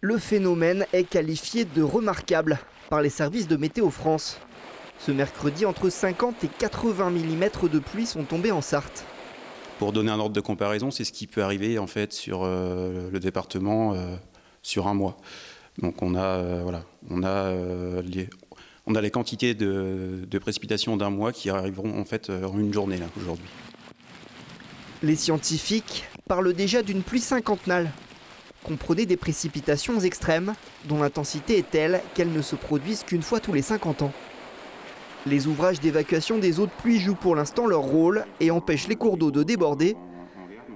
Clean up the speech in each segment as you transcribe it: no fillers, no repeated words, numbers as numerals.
Le phénomène est qualifié de remarquable par les services de Météo France. Ce mercredi, entre 50 et 80 mm de pluie sont tombés en Sarthe. Pour donner un ordre de comparaison, c'est ce qui peut arriver en fait sur le département sur un mois. Donc on a les quantités de précipitations d'un mois qui arriveront en fait en une journée là aujourd'hui. Les scientifiques parlent déjà d'une pluie cinquantennale. Comprenez des précipitations extrêmes dont l'intensité est telle qu'elles ne se produisent qu'une fois tous les 50 ans. Les ouvrages d'évacuation des eaux de pluie jouent pour l'instant leur rôle et empêchent les cours d'eau de déborder.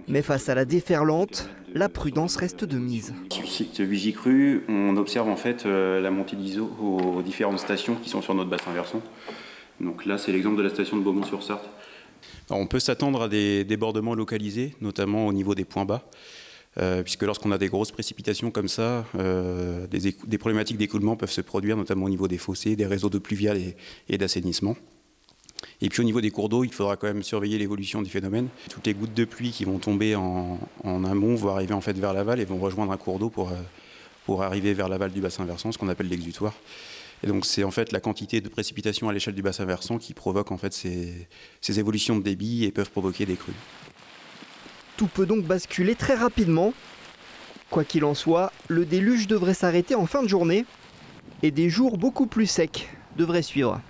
Mais face à la déferlante, la prudence reste de mise. Sur le site Vigicru, on observe en fait la montée d'ISO aux différentes stations qui sont sur notre bassin versant. Donc là, c'est l'exemple de la station de Beaumont-sur-Sarthe. On peut s'attendre à des débordements localisés, notamment au niveau des points bas, puisque lorsqu'on a des grosses précipitations comme ça, des problématiques d'écoulement peuvent se produire, notamment au niveau des fossés, des réseaux d'eau pluviale et d'assainissement. Et puis au niveau des cours d'eau, il faudra quand même surveiller l'évolution du phénomène. Toutes les gouttes de pluie qui vont tomber en amont vont arriver en fait vers l'aval et vont rejoindre un cours d'eau pour arriver vers l'aval du bassin versant, ce qu'on appelle l'exutoire. Et donc c'est en fait la quantité de précipitations à l'échelle du bassin versant qui provoque en fait ces évolutions de débit et peuvent provoquer des crues. Tout peut donc basculer très rapidement. Quoi qu'il en soit, le déluge devrait s'arrêter en fin de journée et des jours beaucoup plus secs devraient suivre.